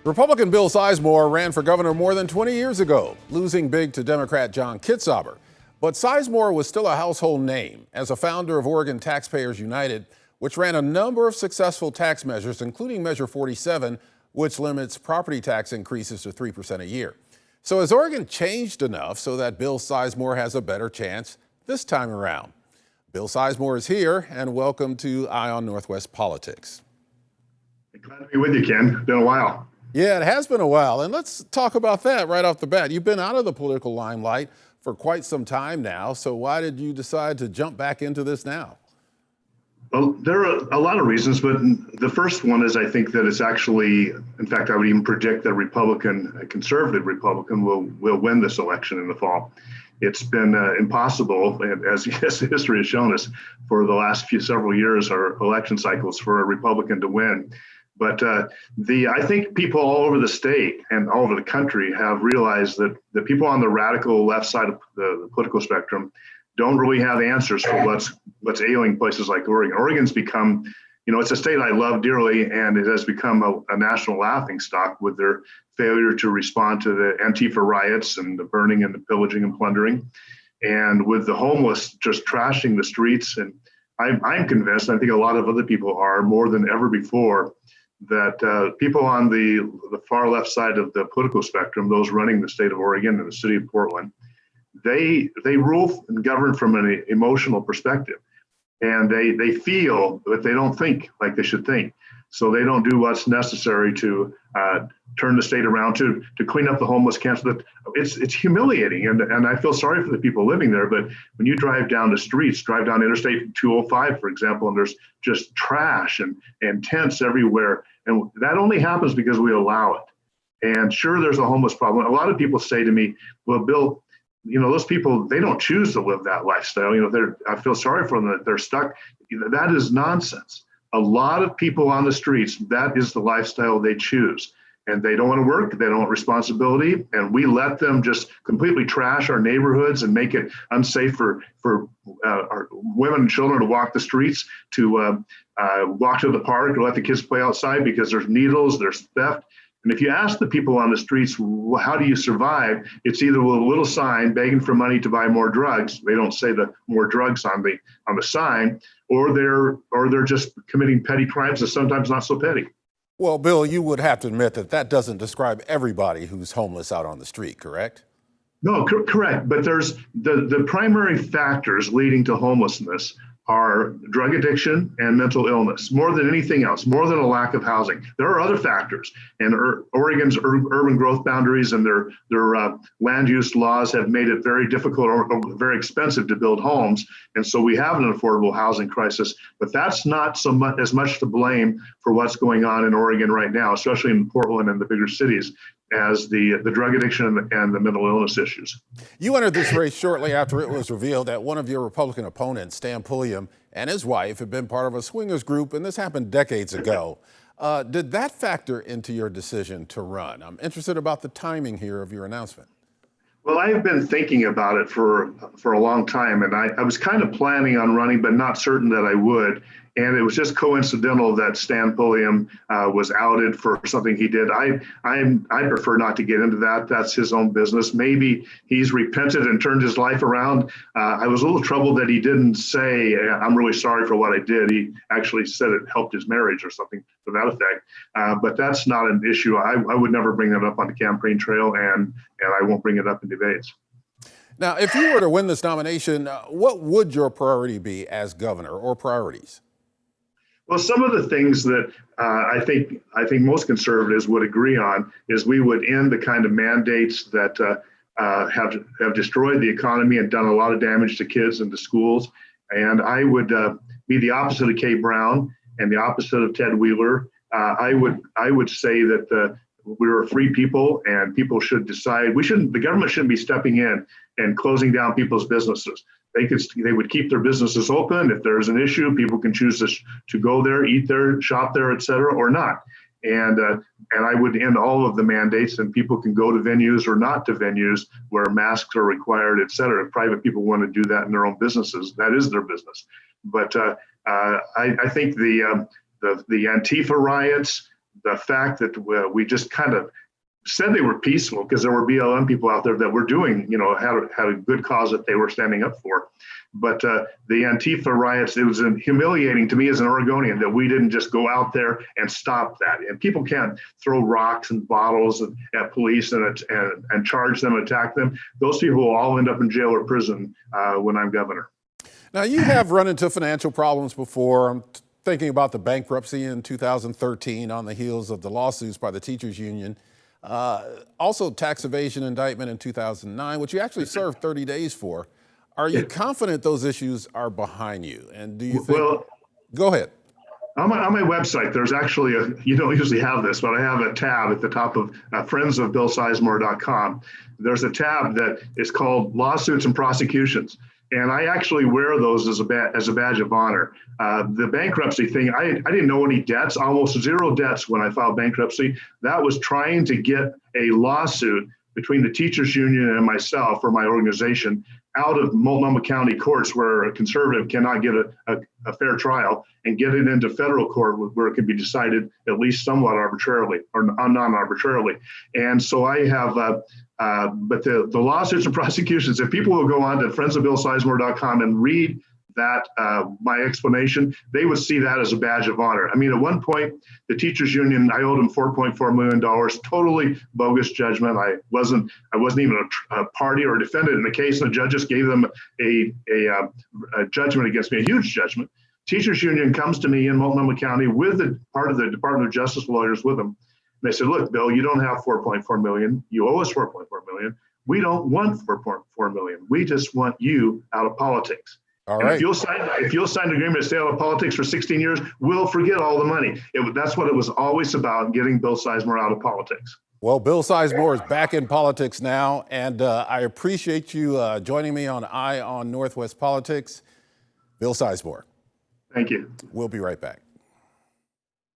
Republican Bill Sizemore ran for governor more than 20 years ago, losing big to Democrat John Kitzhaber. But Sizemore was still a household name as a founder of Oregon Taxpayers United, which ran a number of successful tax measures, including Measure 47, which limits property tax increases to 3% a year. So has Oregon changed enough so that Bill Sizemore has a better chance this time around? Bill Sizemore is here, and welcome to Eye on Northwest Politics. Glad to be with you, Ken. Been a while. Yeah, it has been a while, and let's talk about that right off the bat. You've been out of the political limelight for quite some time now, so why did you decide to jump back into this now? Well, there are a lot of reasons, but the first one is I think that it's actually, in fact, I would even predict that a conservative Republican will win this election in the fall. It's been impossible, as history has shown us, for the last several years, our election cycles, for a Republican to win. But I think people all over the state and all over the country have realized that the people on the radical left side of the political spectrum don't really have answers for what's ailing places like Oregon. Oregon's become, it's a state I love dearly, and it has become a national laughingstock with their failure to respond to the Antifa riots and the burning and the pillaging and plundering, and with the homeless just trashing the streets. And I'm convinced, I think a lot of other people are more than ever before, that people on the far left side of the political spectrum, those running the state of Oregon and the city of Portland, they rule and govern from an emotional perspective. And they feel, but they don't think like they should think. So they don't do what's necessary to turn the state around, to clean up the homeless camps. It's humiliating, and I feel sorry for the people living there. But when you drive down the streets, drive down Interstate 205, for example, and there's just trash and tents everywhere, and that only happens because we allow it. And sure, there's a homeless problem. A lot of people say to me, "Well, Bill, those people, they don't choose to live that lifestyle. I feel sorry for them that they're stuck." That is nonsense. A lot of people on the streets, that is the lifestyle they choose. And they don't want to work, they don't want responsibility, and we let them just completely trash our neighborhoods and make it unsafe for our women and children to walk the streets, to walk to the park, or let the kids play outside because there's needles, there's theft. And if you ask the people on the streets, well, how do you survive? It's either with a little sign begging for money to buy more drugs. They don't say the more drugs on the sign, or they're just committing petty crimes that sometimes not so petty. Well, Bill, you would have to admit that doesn't describe everybody who's homeless out on the street, correct? No, correct. But there's the primary factors leading to homelessness are drug addiction and mental illness, more than anything else, more than a lack of housing. There are other factors, and Oregon's urban growth boundaries and their land use laws have made it very difficult or very expensive to build homes, and so we have an affordable housing crisis. But that's not as much to blame for what's going on in Oregon right now, especially in Portland and the bigger cities, as the drug addiction and the mental illness issues. You entered this race shortly after it was revealed that one of your Republican opponents, Stan Pulliam, and his wife had been part of a swingers group, and this happened decades ago. Did that factor into your decision to run? I'm interested about the timing here of your announcement. Well, I've been thinking about it for a long time, and I was kind of planning on running, but not certain that I would. And it was just coincidental that Stan Pulliam was outed for something he did. I prefer not to get into that. That's his own business. Maybe he's repented and turned his life around. I was a little troubled that he didn't say, "I'm really sorry for what I did." He actually said it helped his marriage or something to that effect. But that's not an issue. I would never bring that up on the campaign trail, and I won't bring it up in debates. Now, if you were to win this nomination, what would your priority be as governor, or priorities? Well, some of the things that I think most conservatives would agree on is we would end the kind of mandates that have destroyed the economy and done a lot of damage to kids and to schools. And I would be the opposite of Kate Brown and the opposite of Ted Wheeler. I would say that we're a free people, and people should decide. The government shouldn't be stepping in and closing down people's businesses. They would keep their businesses open. If there's an issue, people can choose to go there, eat there, shop there, et cetera, or not. And I would end all of the mandates, and people can go to venues or not to venues where masks are required, et cetera. If private people want to do that in their own businesses, that is their business. But I think the Antifa riots, the fact that we just kind of said they were peaceful, because there were BLM people out there that were doing, had a good cause that they were standing up for. But the Antifa riots, it was humiliating to me as an Oregonian that we didn't just go out there and stop that. And people can't throw rocks and bottles at police and charge them, attack them. Those people will all end up in jail or prison when I'm governor. Now, you have run into financial problems before. I'm thinking about the bankruptcy in 2013 on the heels of the lawsuits by the teachers union. Also tax evasion indictment in 2009, which you actually served 30 days for. Are you confident those issues are behind you? And do you think, well, go ahead. On my website, there's actually you don't usually have this, but I have a tab at the top of friendsofbillsizemore.com. There's a tab that is called Lawsuits and Prosecutions. And I actually wear those as a badge of honor. The bankruptcy thing, I didn't know any debts, almost zero debts when I filed bankruptcy. That was trying to get a lawsuit between the teachers union and myself, or my organization, out of Multnomah County courts, where a conservative cannot get a fair trial, and get it into federal court where it can be decided at least somewhat arbitrarily or non-arbitrarily. And so I have, but the lawsuits and prosecutions, if people will go on to friendsofbillsizemore.com and read that, my explanation, they would see that as a badge of honor. I mean, at one point, the teachers union, I owed them $4.4 million, totally bogus judgment. I wasn't even a party or a defendant in the case, and the judges gave them a judgment against me, a huge judgment. Teachers union comes to me in Multnomah County with the part of the Department of Justice lawyers with them. And they said, look, Bill, you don't have $4.4 million. You owe us $4.4 million. We don't want $4.4 million. We just want you out of politics. All right. If you'll sign an agreement to stay out of politics for 16 years, we'll forget all the money. That's what it was always about, getting Bill Sizemore out of politics. Well, Bill Sizemore is back in politics now, and I appreciate you joining me on Eye on Northwest Politics. Bill Sizemore. Thank you. We'll be right back.